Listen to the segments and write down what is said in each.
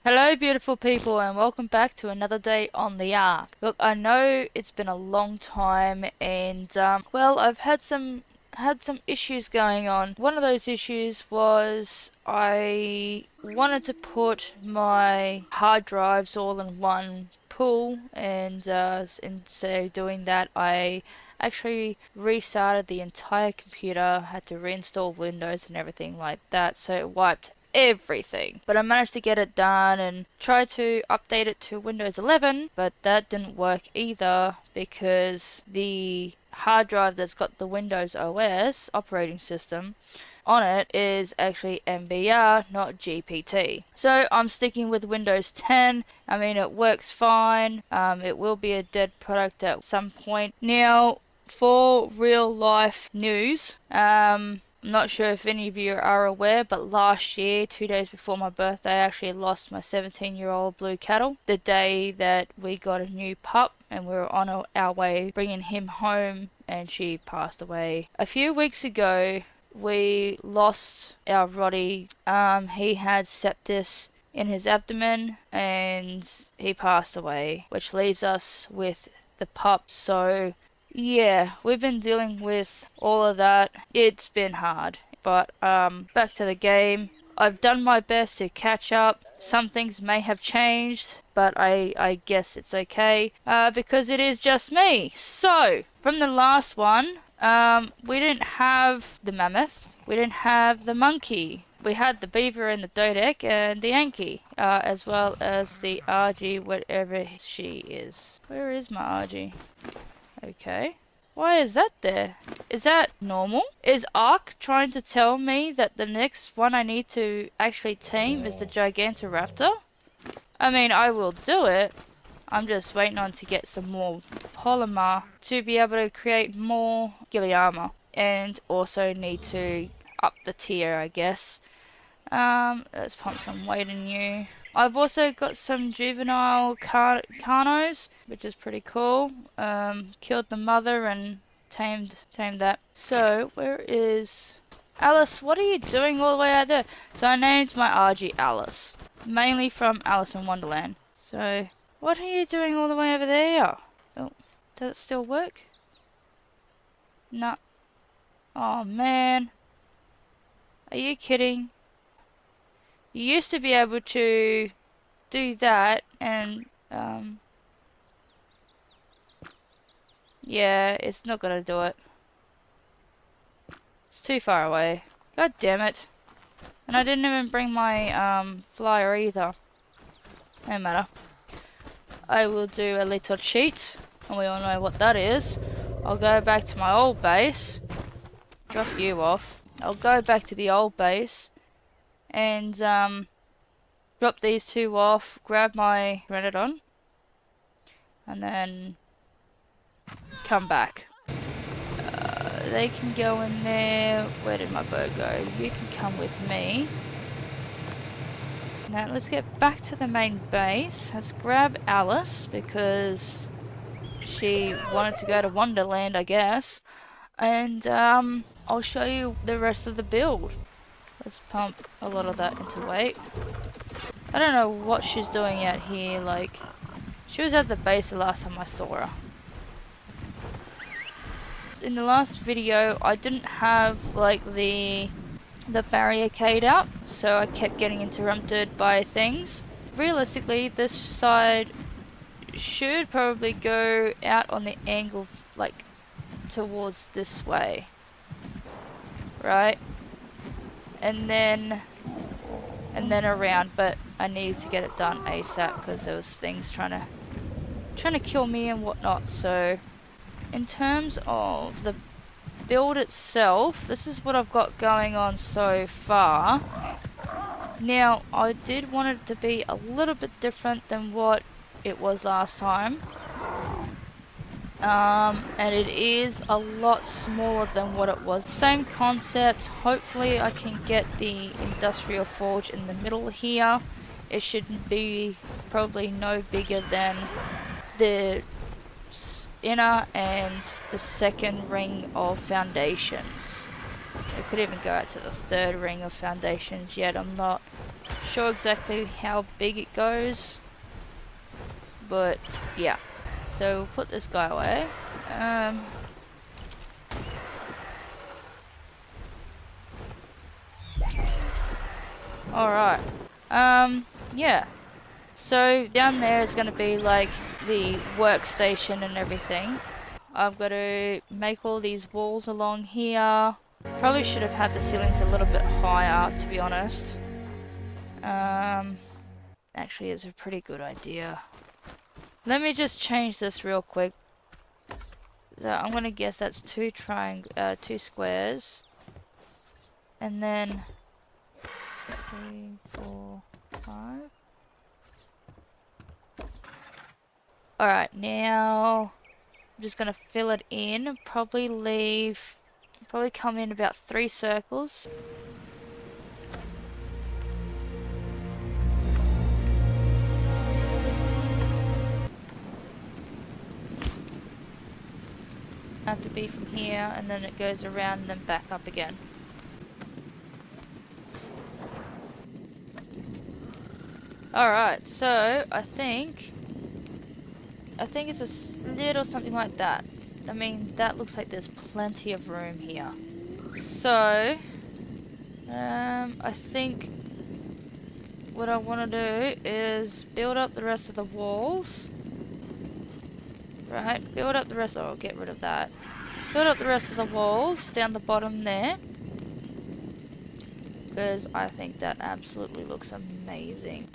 Hello beautiful people and welcome back to another day on the Ark. Look, I know it's been a long time and well, I've had some issues going on. One of those issues was I wanted to put my hard drives all in one pool and instead of doing that I actually restarted the entire computer, had to reinstall Windows and everything like that, so it wiped everything. But I managed to get it done and tried to update it to Windows 11, but that didn't work either because the hard drive that's got the Windows OS operating system on it is actually MBR, not GPT. So I'm sticking with Windows 10. I mean, it works fine. It will be a dead product at some point. Now, for real life news, I'm not sure if any of you are aware, but last year, 2 days before my birthday, I actually lost my 17-year-old blue cattle. The day that we got a new pup and we were on our way bringing him home, and she passed away. A few weeks ago, we lost our Roddy. He had sepsis in his abdomen and he passed away, which leaves us with the pup. So yeah, we've been dealing with all of that. It's been hard, but back to the game. I've done my best to catch up. Some things may have changed, but I guess it's okay because it is just me. So, from the last one, we didn't have the mammoth, we didn't have the monkey. We had the beaver and the dodec and the Yankee, as well as the Argy, whatever she is. Where is my Argy? Okay. Why is that there? Is that normal? Is Ark trying to tell me that the next one I need to actually tame is the Gigantoraptor? I mean, I will do it. I'm just waiting on to get some more polymer to be able to create more ghillie armor. And also need to up the tier, I guess. Let's pump some weight in you. I've also got some juvenile carnos, which is pretty cool. Killed the mother and tamed that. So, where is Alice? What are you doing all the way out there? So I named my RG Alice, mainly from Alice in Wonderland. So, what are you doing all the way over there? Oh, does it still work? No. Oh man. Are you kidding? You used to be able to do that and yeah, it's not gonna do it. It's too far away. God damn it. And I didn't even bring my flyer either. No matter. I will do a little cheat, and we all know what that is. I'll go back to my old base. Drop you off. I'll go back to the old base and drop these two off, grab my Renodon, and then come back. They can go in there. Where did my bird go? You can come with me. Now let's get back to the main base. Let's grab Alice because she wanted to go to Wonderland, I guess. And I'll show you the rest of the build. Let's pump a lot of that into weight. I don't know what she's doing out here. Like, she was at the base the last time I saw her. In the last video, I didn't have like the barricade up, so I kept getting interrupted by things. Realistically, this side should probably go out on the angle, like towards this way, right? And then around, but I needed to get it done ASAP because there was things trying to kill me and whatnot. So in terms of the build itself, this is what I've got going on so far. Now I did want it to be a little bit different than what it was last time. And it is a lot smaller than what it was. Same concept. Hopefully I can get the industrial forge in the middle here. It should be probably no bigger than the inner and the second ring of foundations. It could even go out to the third ring of foundations, yet I'm not sure exactly how big it goes, but yeah. So we'll put this guy away. Alright. Yeah. So down there is going to be like the workstation and everything. I've got to make all these walls along here. Probably should have had the ceilings a little bit higher, to be honest. Actually, it's a pretty good idea. Let me just change this real quick. So I'm gonna guess that's two squares, and then 3, 4, 5. All right, now I'm just gonna fill it in. Probably come in about 3 circles. Have to be from here, and then it goes around and then back up again. Alright, so I think it's a little something like that. I mean, that looks like there's plenty of room here. So I think what I want to do is build up the rest of the walls. Right, build up the rest. Oh, I'll get rid of that. Build up the rest of the walls down the bottom there, because I think that absolutely looks amazing.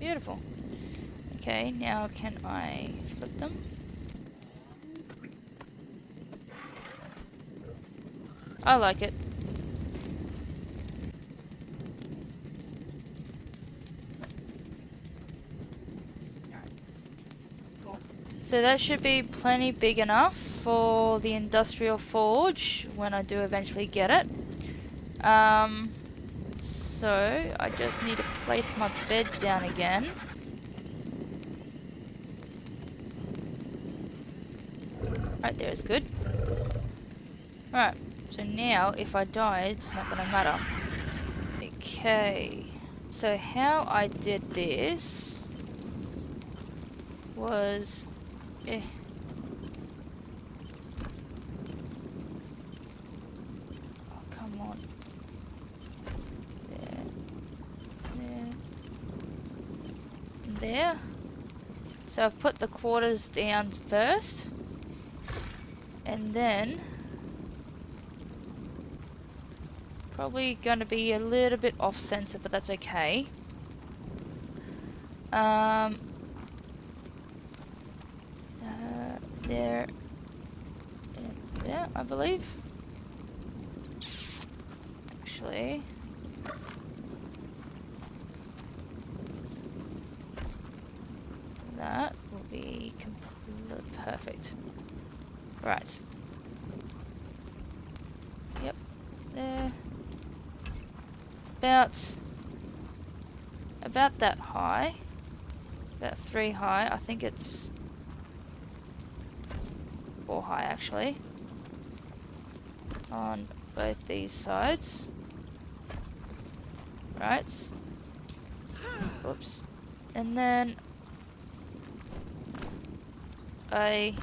Beautiful. Okay, now can I flip them? I like it. So that should be plenty big enough for the industrial forge when I do eventually get it. So I just need to place my bed down again. Right there is good. Alright, so now if I die, it's not gonna matter. Okay, so how I did this was... Oh, come on. There. So I've put the quarters down first, and then probably going to be a little bit off center, but that's okay. There and there, I believe. Actually, that will be completely perfect. Right. Yep. There. About that high. About 3 high. I think it's 4 high actually. On both these sides. Right. Oops. And then I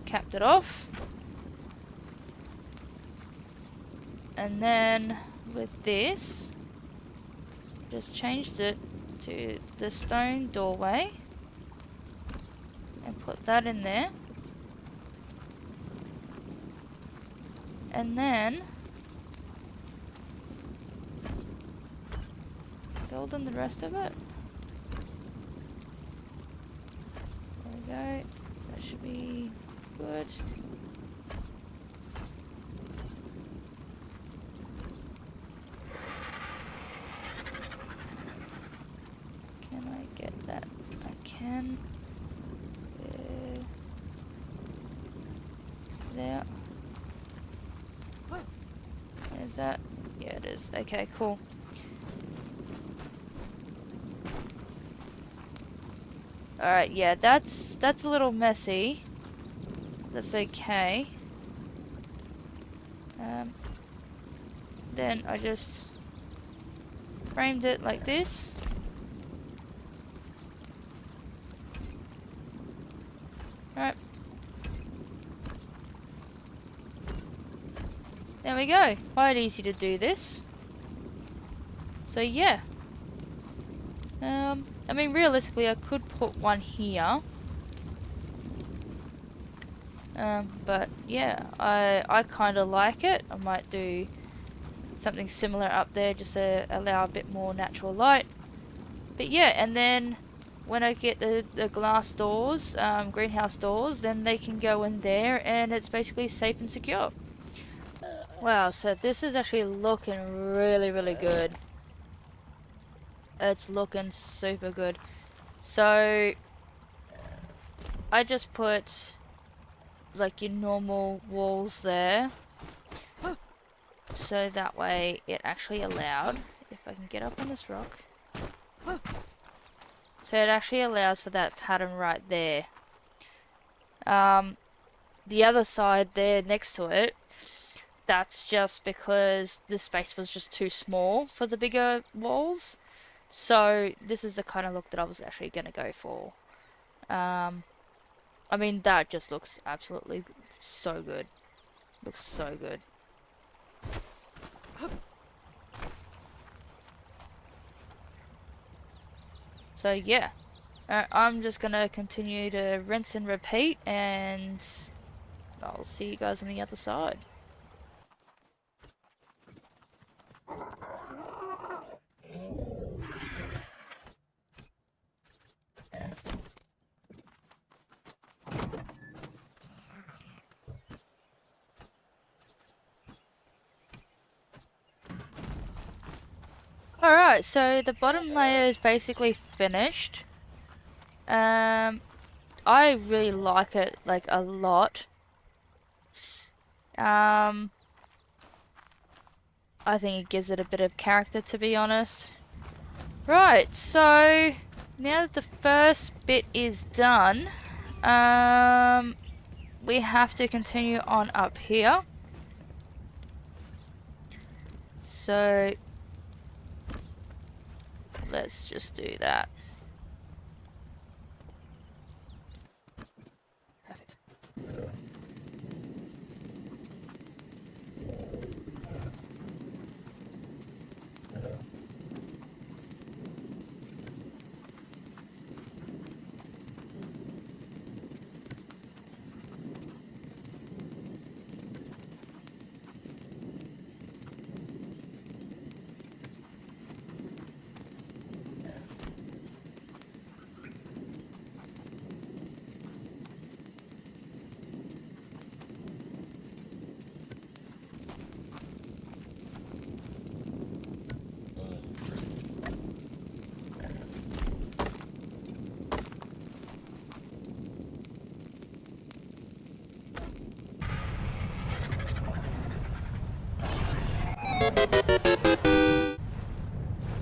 capped it off. And then with this, just changed it to the stone doorway and put that in there. And then build on the rest of it. There we go. That should be good. Can I get that? I can. There. Is that? Yeah, it is. Okay, cool. Alright, yeah, that's a little messy. That's okay. Then I just framed it like this. Alright. There we go. Quite easy to do this. So yeah. I mean, realistically, I could put one here. But yeah, I kind of like it. I might do something similar up there just to allow a bit more natural light. But yeah, and then when I get the glass doors, greenhouse doors, then they can go in there and it's basically safe and secure. Wow, so this is actually looking really, really good. It's looking super good. So I just put like your normal walls there. So that way it actually allowed, if I can get up on this rock. So it actually allows for that pattern right there. The other side there next to it, that's just because the space was just too small for the bigger walls. So this is the kind of look that I was actually going to go for. I mean, that just looks absolutely so good. Looks so good. So yeah, I'm just gonna continue to rinse and repeat, and I'll see you guys on the other side. Alright, so the bottom layer is basically finished. I really like it, like, a lot. I think it gives it a bit of character, to be honest. Right, so now that the first bit is done, we have to continue on up here. So let's just do that. Perfect.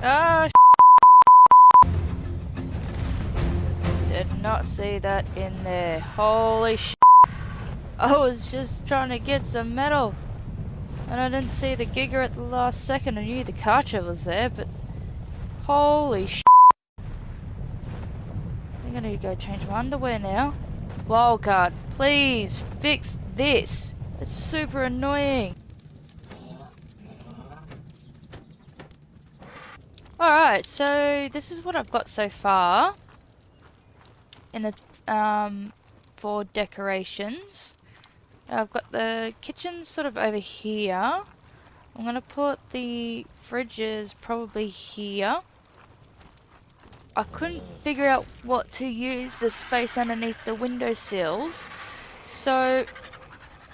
Ah, did not see that in there. Holy sh! I was just trying to get some metal, and I didn't see the Giga at the last second. I knew the Karcher was there, but holy sh! I think I need to go change my underwear now. Wildcard, please fix this. It's super annoying. Alright, so this is what I've got so far in the for decorations. I've got the kitchen sort of over here. I'm gonna put the fridges probably here. I couldn't figure out what to use the space underneath the windowsills, so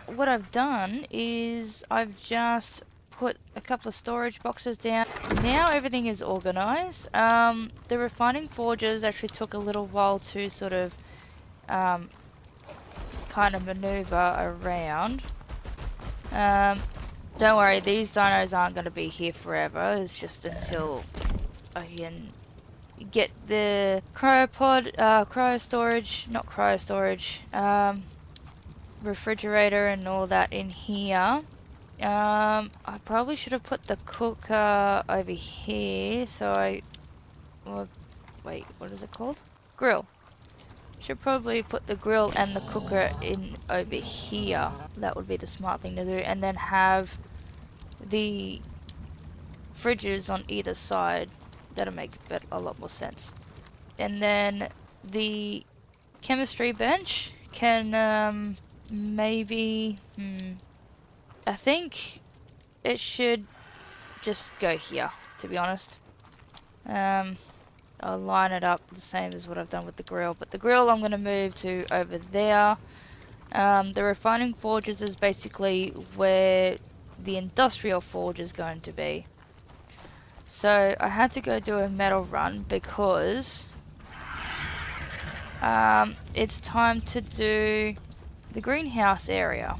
what I've done is I've just put a couple of storage boxes down. Now everything is organized. The refining forges actually took a little while to sort of kind of maneuver around. Don't worry, these dinos aren't going to be here forever. It's just until I can get the cryo storage, not cryo storage, refrigerator and all that in here. I probably should have put the cooker over here, so well, wait, what is it called? Grill. Should probably put the grill and the cooker in over here. That would be the smart thing to do, and then have the fridges on either side. That'll make a lot more sense. And then the chemistry bench can maybe I think it should just go here, to be honest. I'll line it up the same as what I've done with the grill, but the grill I'm going to move to over there. The refining forges is basically where the industrial forge is going to be. So I had to go do a metal run because it's time to do the greenhouse area.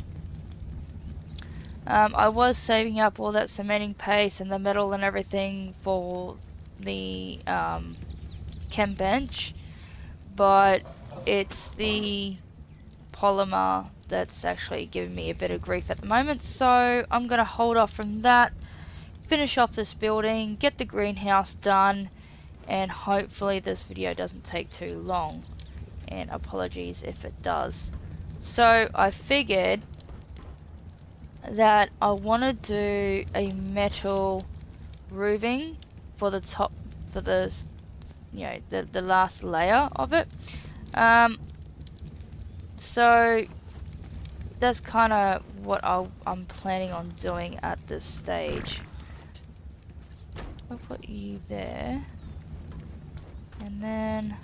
I was saving up all that cementing paste and the metal and everything for the chem bench, but it's the polymer that's actually giving me a bit of grief at the moment, so I'm going to hold off from that, finish off this building, get the greenhouse done, and hopefully this video doesn't take too long, and apologies if it does. So I figured that I want to do a metal roofing for the top, for the, you know, the last layer of it. So that's kind of what I'm planning on doing at this stage. I'll put you there, and then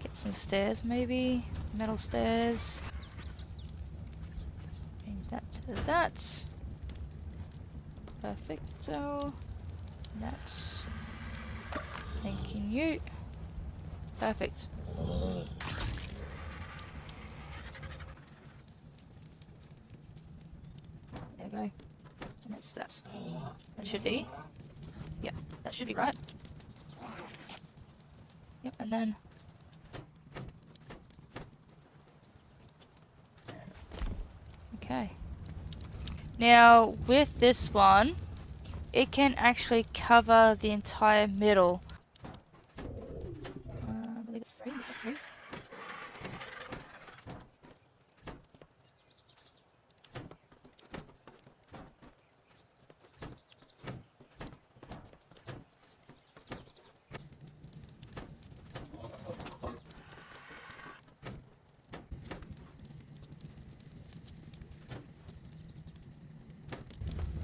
get some stairs, maybe metal stairs. Change that to that. Perfecto. That's thanking you. Perfect. There we go. And that's that. That should be. Yeah, that should be right. Yep, and then. Okay. Now, with this one, it can actually cover the entire middle. I believe it's 3. Is it 3?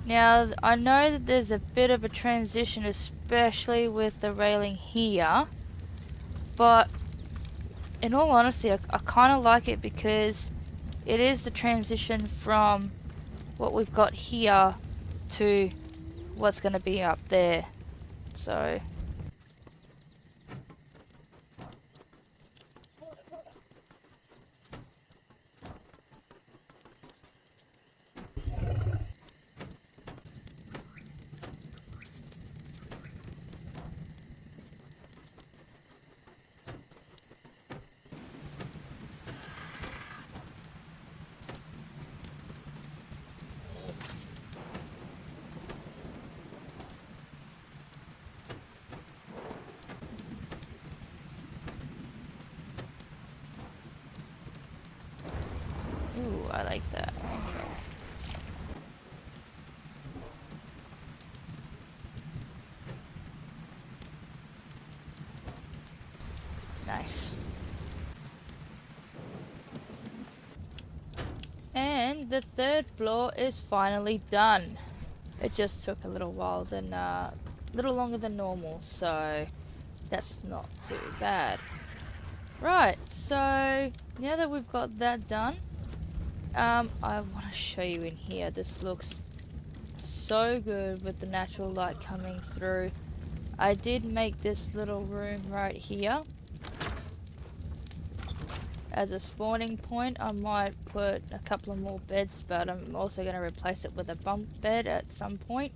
Now, I know that there's a bit of a transition, especially with the railing here, but in all honesty, I kind of like it because it is the transition from what we've got here to what's going to be up there. So ooh, I like that. Okay. Nice. And the third floor is finally done. It just took a little while, little longer than normal, so that's not too bad. Right, so now that we've got that done, I want to show you in here. This looks so good with the natural light coming through. I did make this little room right here as a spawning point. I might put a couple of more beds, but I'm also going to replace it with a bunk bed at some point.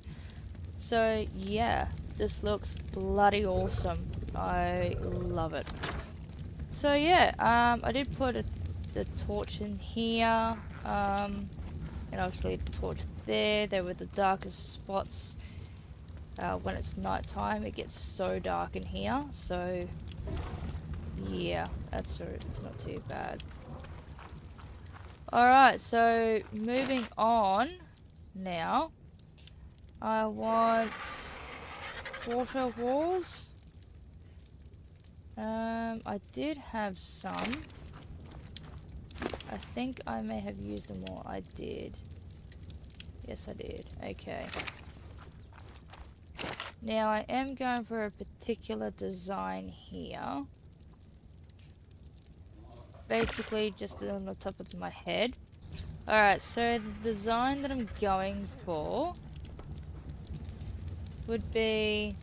So yeah, this looks bloody awesome. I love it. So yeah, I did put the torch in here, and obviously the torch there. They were the darkest spots. When it's nighttime, it gets so dark in here. So yeah, it's not too bad. Alright, so moving on now. I want water walls. I did have some. I think I may have used them all. I did. Yes, I did. Okay. Now I am going for a particular design here. Basically just on the top of my head. Alright, so the design that I'm going for would be...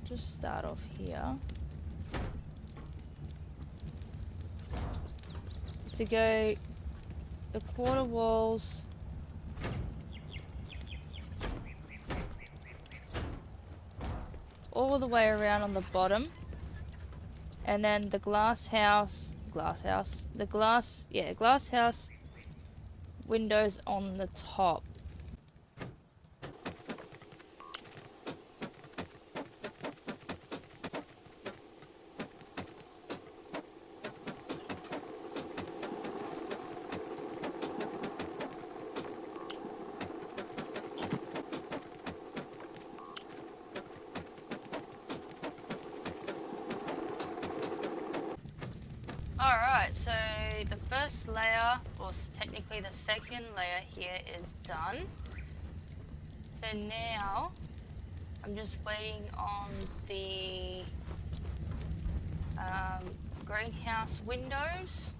Just start off here. Is to go the quarter walls all the way around on the bottom, and then the glass house windows on the top. Alright, so the first layer, or technically the second layer here, is done. So now I'm just waiting on the greenhouse windows.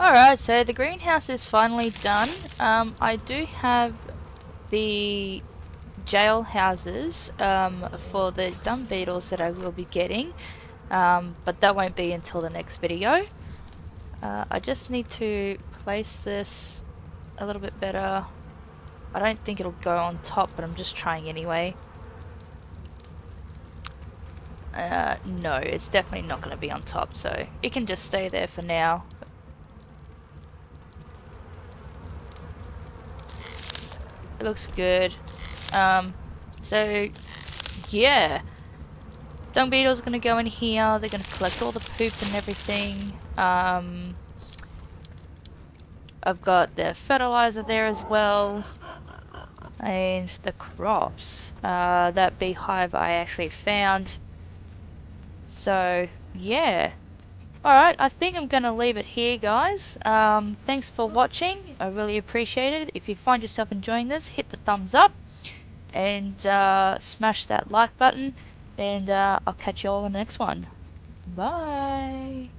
Alright, so the greenhouse is finally done. I do have the jail houses for the dung beetles that I will be getting, but that won't be until the next video. I just need to place this a little bit better. I don't think it'll go on top, but I'm just trying anyway. No, it's definitely not going to be on top, so it can just stay there for now. It looks good. So yeah, dung beetles are going to go in here. They're going to collect all the poop and everything. I've got the fertilizer there as well, and the crops. That beehive I actually found. So yeah. Alright, I think I'm going to leave it here, guys. Thanks for watching. I really appreciate it. If you find yourself enjoying this, hit the thumbs up and smash that like button. And I'll catch you all in the next one. Bye.